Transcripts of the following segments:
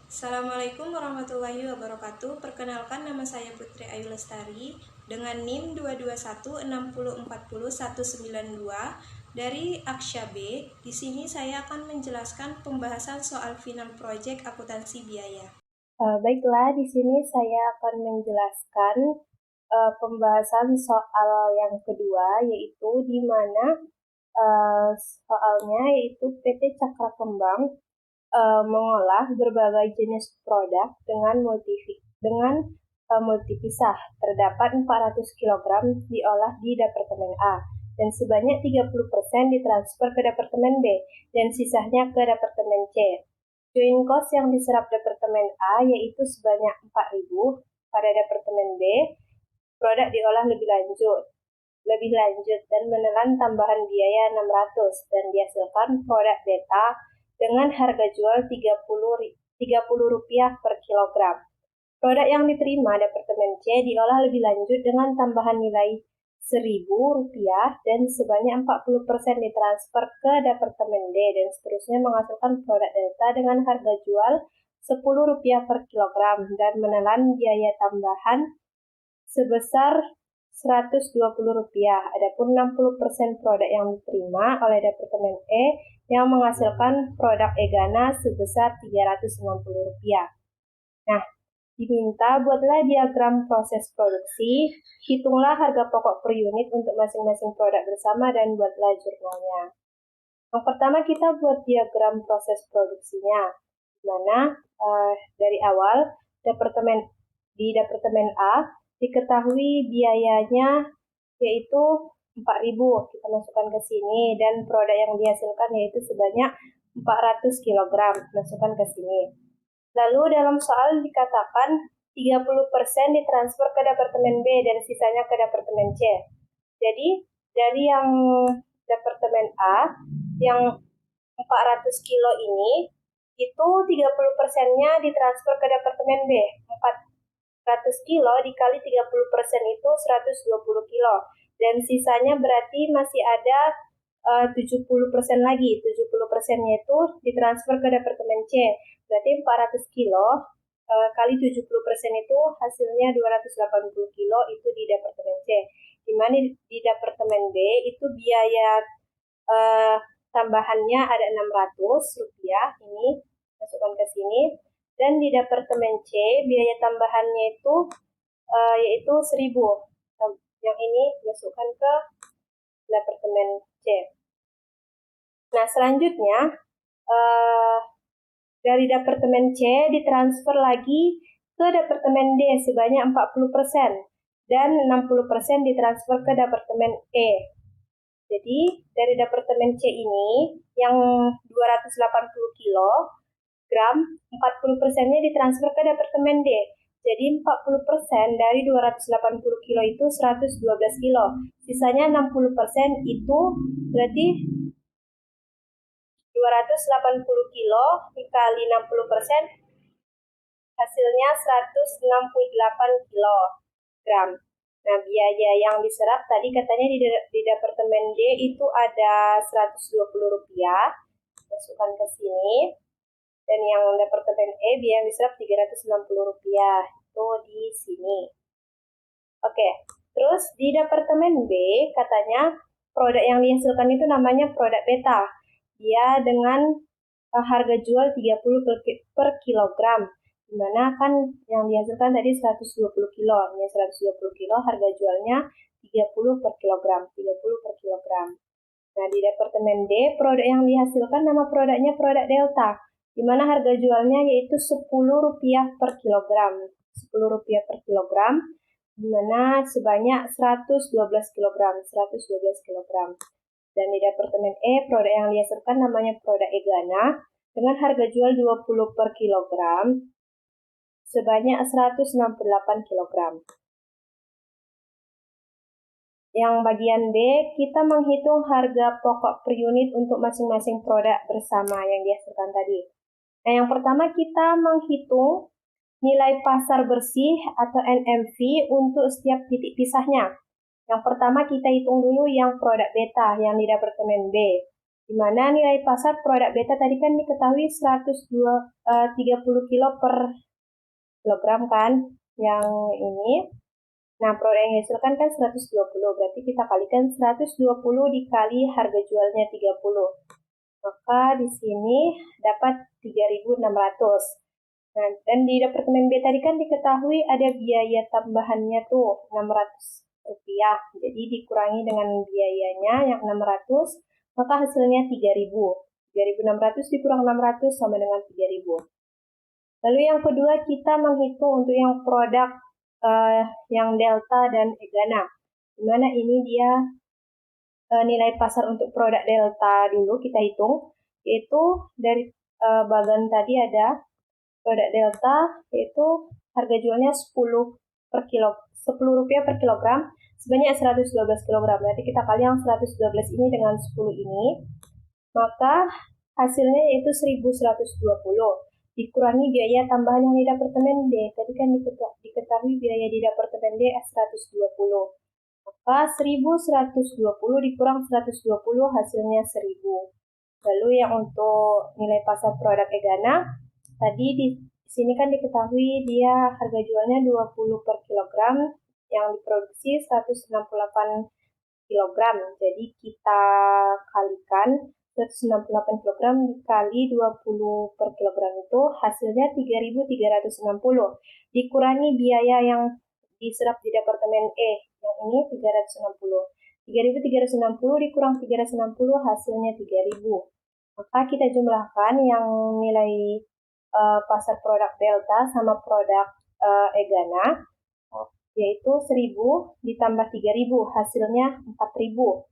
Assalamualaikum warahmatullahi wabarakatuh. Perkenalkan, nama saya Putri Ayu Lestari dengan NIM 22160404192 dari Aksya B. Di sini saya akan menjelaskan pembahasan soal final project akuntansi biaya. Baiklah, di sini saya akan menjelaskan pembahasan soal yang kedua, yaitu di mana soalnya yaitu PT Cakra Kembang mengolah berbagai jenis produk dengan multipisah. Terdapat 400 kg diolah di Departemen A dan sebanyak 30% ditransfer ke Departemen B dan sisanya ke Departemen C. Joint cost yang diserap Departemen A yaitu sebanyak 4.000, pada Departemen B produk diolah lebih lanjut dan menelan tambahan biaya 600 dan dihasilkan produk beta dengan harga jual Rp30 per kilogram. Produk yang diterima Departemen C diolah lebih lanjut dengan tambahan nilai Rp1.000 dan sebanyak 40% ditransfer ke Departemen D dan seterusnya menghasilkan produk delta dengan harga jual Rp10 per kilogram dan menelan biaya tambahan sebesar Rp120. Adapun 60% produk yang diterima oleh Departemen E yang menghasilkan produk Egana sebesar Rp360. Nah, diminta buatlah diagram proses produksi, hitunglah harga pokok per unit untuk masing-masing produk bersama dan buatlah jurnalnya. Yang pertama kita buat diagram proses produksinya, di mana dari awal di Departemen A diketahui biayanya yaitu 4.000, kita masukkan ke sini, dan produk yang dihasilkan yaitu sebanyak 400 kg, masukkan ke sini. Lalu dalam soal dikatakan 30% ditransfer ke Departemen B dan sisanya ke Departemen C. Jadi dari yang Departemen A yang 400 kilo ini itu 30%-nya ditransfer ke Departemen B. 400 kilo dikali 30% itu 120 kilo. Dan sisanya berarti masih ada 70% lagi. 70%-nya itu ditransfer ke Departemen C. Berarti 400 kilo kali 70% itu hasilnya 280 kilo itu di Departemen C. Di mana di Departemen B itu biaya tambahannya ada Rp600, ini masukkan ke sini. Dan di Departemen C biaya tambahannya itu yaitu 1.000. Yang ini masukkan ke Departemen C. Nah, selanjutnya dari Departemen C ditransfer lagi ke Departemen D sebanyak 40% dan 60% ditransfer ke Departemen E. Jadi dari Departemen C ini yang 280 kilogram, 40%-nya ditransfer ke Departemen D. Jadi 40% dari 280 kilo itu 112 kilo. Sisanya 60% itu berarti 280 kilo dikali 60% hasilnya 168 kilogram. Nah, biaya yang diserap tadi katanya di Departemen D itu ada Rp120, masukkan ke sini. Dan yang Departemen E biaya yang diserap Rp360, itu di sini. Oke, terus di Departemen B katanya produk yang dihasilkan itu namanya produk beta. Dia dengan harga jual Rp30 per kilogram. Dimana kan yang dihasilkan tadi 120 kilo. Ya, 120 kilo harga jualnya 30 per kilogram. 30 per kilogram. Nah, di Departemen D, produk yang dihasilkan nama produknya produk Delta. Dimana harga jualnya yaitu Rp10 per kilogram. Rp10 per kilogram. Dimana sebanyak 112 kilogram. 112 kilogram. Dan di Departemen E, produk yang dihasilkan namanya produk Egana dengan harga jual 20 per kilogram sebanyak 168 kilogram. Yang bagian B, kita menghitung harga pokok per unit untuk masing-masing produk bersama yang dihasilkan tadi. Nah, yang pertama kita menghitung nilai pasar bersih atau NMV untuk setiap titik pisahnya. Yang pertama kita hitung dulu yang produk beta yang di Departemen B. di mana nilai pasar produk beta tadi kan diketahui 30 kilo per kilogram kan, yang ini. Nah, produk yang dihasilkan kan 120, berarti kita kalikan 120 dikali harga jualnya 30. Maka di sini dapat 3.600. Nah, dan di departemen B tadi kan diketahui ada biaya tambahannya tuh 600 rupiah. Jadi dikurangi dengan biayanya yang 600, maka hasilnya 3.000. 3.600 dikurang 600 sama dengan 3.000. Lalu yang kedua kita menghitung untuk yang produk yang delta dan egana. Dimana ini dia nilai pasar untuk produk delta dulu kita hitung, yaitu dari bagian tadi ada produk delta, yaitu harga jualnya 10 rupiah per kilogram sebanyak 112 kg. Berarti kita kali yang 112 ini dengan 10 ini, maka hasilnya yaitu 1.120 dikurangi biaya tambahan yang di departemen D. Tadi kan diketahui biaya di departemen D 120. Maka 1.120 dikurang 120 hasilnya 1.000. Lalu yang untuk nilai pasar produk egana, tadi di sini kan diketahui dia harga jualnya 20 per kilogram, yang diproduksi 168 kilogram. Jadi kita kalikan 168 kg dikali 20 per kilogram itu hasilnya 3.360. Dikurangi biaya yang diserap di departemen E, yang ini 360. 3.360 dikurang 360 hasilnya 3.000. Maka kita jumlahkan yang nilai pasar produk delta sama produk egana, yaitu 1.000 ditambah 3.000, hasilnya 4.000.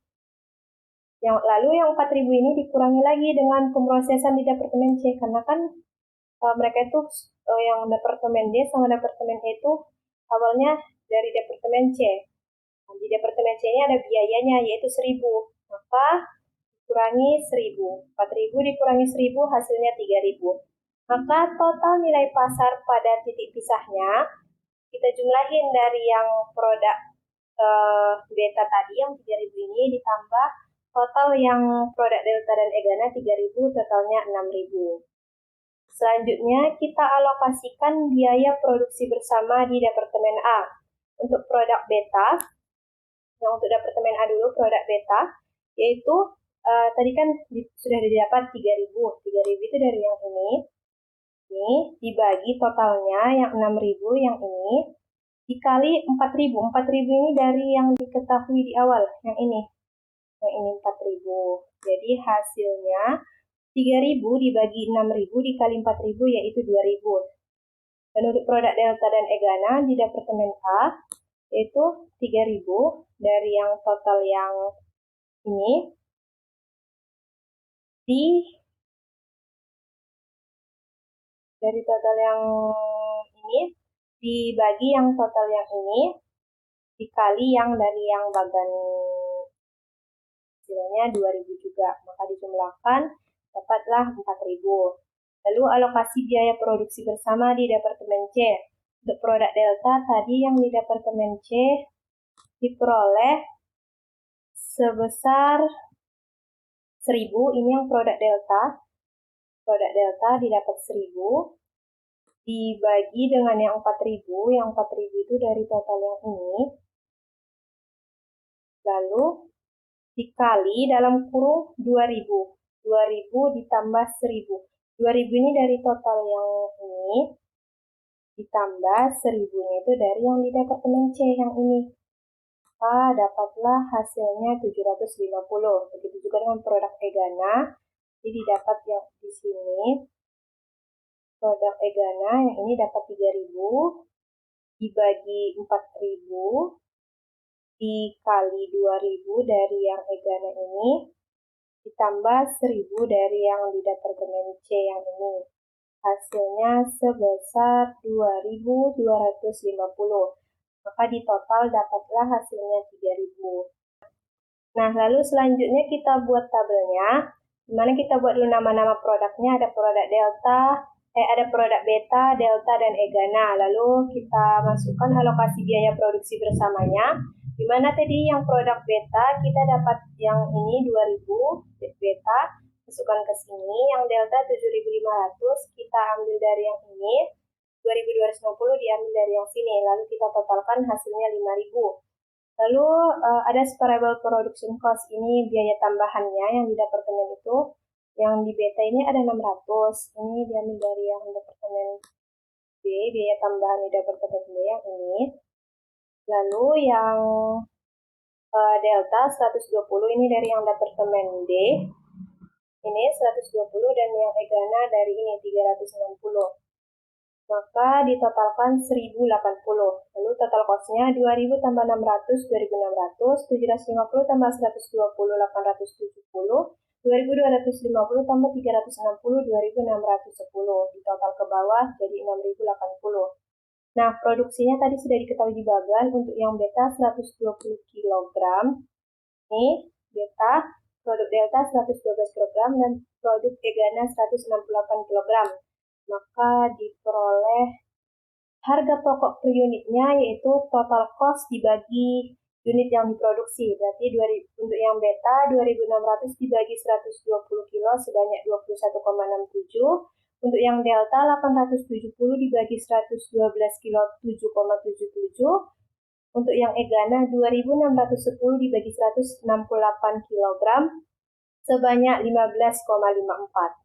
Lalu yang 4.000 ini dikurangi lagi dengan pemrosesan di departemen C, karena kan mereka itu yang departemen D sama departemen E itu awalnya dari departemen C. Nah, di departemen C ini ada biayanya yaitu 1.000, maka dikurangi 1.000. 4.000 dikurangi 1.000 hasilnya 3.000. Maka total nilai pasar pada titik pisahnya kita jumlahin dari yang produk beta tadi yang 3.000 ini ditambah total yang produk delta dan egana 3.000, totalnya 6.000. Selanjutnya kita alokasikan biaya produksi bersama di departemen A. Untuk produk beta, yang untuk departemen A dulu produk beta, yaitu tadi kan sudah didapat 3.000. 3.000 itu dari yang ini dibagi totalnya yang 6.000 yang ini dikali 4.000. 4.000 ini dari yang diketahui di awal, yang ini 4.000. Jadi hasilnya 3.000 dibagi 6.000 dikali 4.000 yaitu 2.000. Dan untuk produk delta dan egana di departemen A yaitu 3.000 dari yang total yang ini dari total yang ini dibagi yang total yang ini dikali yang dari yang bagian hasilnya 2.000 juga, maka dijumlahkan dapatlah 4.000. Lalu alokasi biaya produksi bersama di departemen C. Untuk produk delta tadi yang di departemen C diperoleh sebesar 1.000, ini yang produk delta. Produk delta didapat 1.000 dibagi dengan yang 4.000, yang 4.000 itu dari total yang ini. Lalu dikali dalam kurung 2.000. 2.000 ditambah 1.000. 2.000 ini dari total yang ini, ditambah 1.000-nya itu dari yang di departemen C yang ini. Maka dapatlah hasilnya 750. Begitu juga dengan produk egana. Jadi didapat yang di sini. Produk egana yang ini dapat 3.000 dibagi 4.000 dikali 2.000 dari yang egana ini ditambah 1.000 dari yang di departemen C yang ini. Hasilnya sebesar 2.250. Maka di total dapatlah hasilnya 3.000. Nah, lalu selanjutnya kita buat tabelnya. Dimana kita buat dulu nama-nama produknya. Ada produk delta, ada produk beta, delta, dan egana. Lalu kita masukkan alokasi biaya produksi bersamanya. Dimana tadi yang produk beta kita dapat yang ini 2000 beta, masukkan ke sini, yang delta 7500 kita ambil dari yang ini, 2250 diambil dari yang sini, lalu kita totalkan hasilnya 5000. Lalu ada variable production cost, ini biaya tambahannya yang di departemen itu, yang di beta ini ada 600, ini diambil dari yang departemen B, biaya tambahan di departemen B yang ini. Lalu yang delta 120 ini dari yang departemen D, ini 120, dan yang egana dari ini 360. Maka ditotalkan 1080. Lalu total costnya 2000 tambah 600, 2600, 750 tambah 120, 870, 2250 tambah 360, 2610. Di total ke bawah jadi 6080. Nah, produksinya tadi sudah diketahui di bagan. Untuk yang beta 120 kg. Ini beta, produk delta 112 kg, dan produk egana 168 kg. Maka diperoleh harga pokok per unitnya yaitu total cost dibagi unit yang diproduksi. Berarti untuk yang beta 2600 dibagi 120 kilo sebanyak 21,67. Untuk yang delta 870 dibagi 112 kilo 7,77. Untuk yang egana 2610 dibagi 168 kg sebanyak 15,54.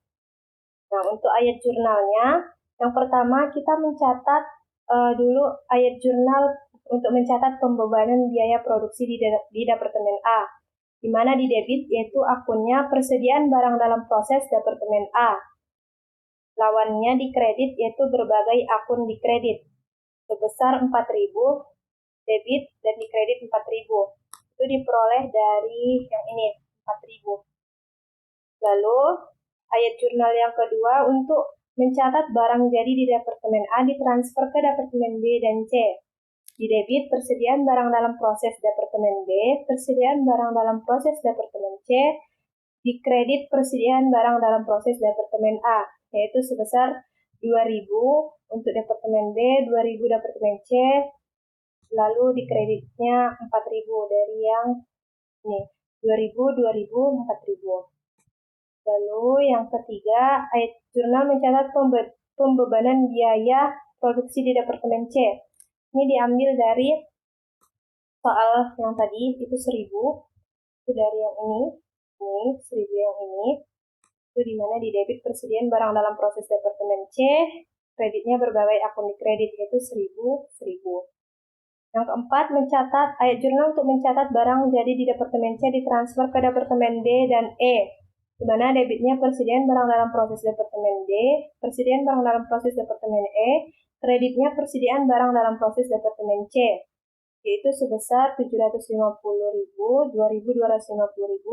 Nah, untuk ayat jurnalnya, yang pertama kita mencatat dulu ayat jurnal untuk mencatat pembebanan biaya produksi di departemen A, di mana di debit yaitu akunnya persediaan barang dalam proses departemen A. Lawannya di kredit yaitu berbagai akun di kredit sebesar 4.000 debit dan di kredit 4.000. Itu diperoleh dari yang ini 4.000. Lalu ayat jurnal yang kedua untuk mencatat barang jadi di departemen A ditransfer ke departemen B dan C. Di debit persediaan barang dalam proses departemen B, persediaan barang dalam proses departemen C, di kredit persediaan barang dalam proses departemen A, yaitu sebesar 2.000 untuk departemen B, 2.000 departemen C, lalu di kreditnya 4.000 dari yang ini, 2.000, 2.000, 4.000. Lalu yang ketiga, ayat jurnal mencatat pembebanan biaya produksi di departemen C. Ini diambil dari soal yang tadi, itu 1000. Itu dari yang ini 1000 yang ini. Itu dimana di debit persediaan barang dalam proses departemen C, kreditnya berbagai akun di kredit, yaitu 1000, 1000. Yang keempat, mencatat ayat jurnal untuk mencatat barang jadi di departemen C ditransfer ke departemen D dan E, di mana debitnya persediaan barang dalam proses departemen D, persediaan barang dalam proses departemen E, kreditnya persediaan barang dalam proses departemen C, yaitu sebesar 750.000, 2.250.000,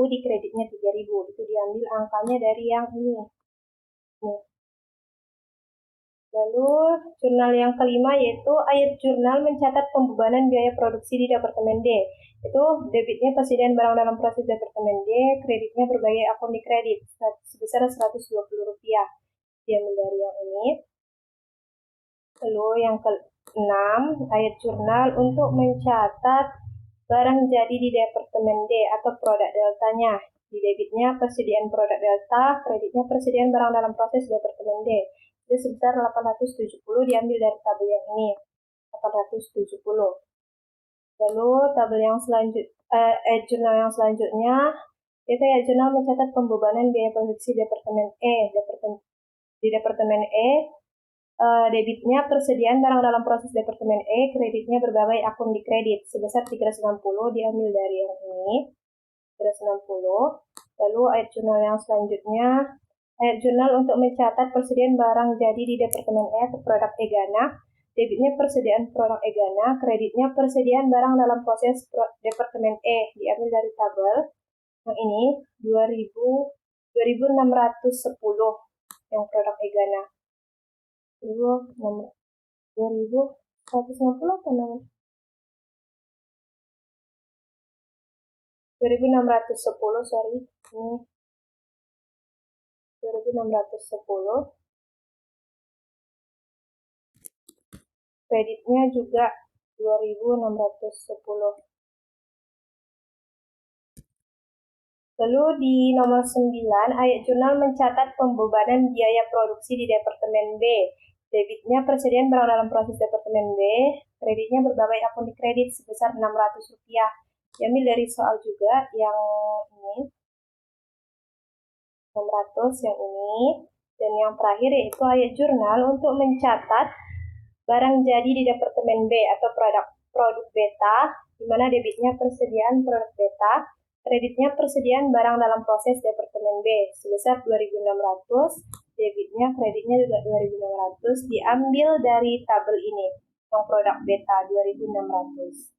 di kreditnya 3.000. Itu diambil angkanya dari yang ini. Nih. Lalu jurnal yang kelima yaitu ayat jurnal mencatat pembebanan biaya produksi di departemen D. Itu debitnya persediaan barang dalam proses departemen D, kreditnya berbagai akun di kredit sebesar Rp120. Diambil dari yang ini. Lalu yang ke-6, ayat jurnal untuk mencatat barang jadi di departemen D atau produk deltanya. Di debitnya persediaan produk delta, kreditnya persediaan barang dalam proses departemen D. Itu sebesar 870 diambil dari tabel yang ini, 870. Lalu tabel yang jurnal yang selanjutnya, itu jurnal mencatat pembebanan biaya produksi departemen E. Di departemen E, debitnya persediaan barang dalam proses departemen E, kreditnya berbagai akun di kredit sebesar 360 diambil dari yang ini, 360. Lalu ayat jurnal yang selanjutnya, ayat jurnal untuk mencatat persediaan barang jadi di departemen E atau produk egana. Debitnya persediaan produk egana, kreditnya persediaan barang dalam proses departemen E, diambil dari tabel yang ini 2610 yang produk egana. 2160 atau 2610, sorry, ini 2610. Kreditnya juga 2610. Lalu di nomor 9, ayat jurnal mencatat pembebanan biaya produksi di Departemen B. Debitnya persediaan barang dalam proses Departemen B, kreditnya berbagai akun dikredit sebesar Rp600. Diambil dari soal juga yang ini, 600 yang ini. Dan yang terakhir yaitu ayat jurnal untuk mencatat barang jadi di Departemen B atau produk beta, di mana debitnya persediaan produk beta, kreditnya persediaan barang dalam proses Departemen B sebesar 2.600, debitnya kreditnya juga 2.600, diambil dari tabel ini, yang produk beta 2.600.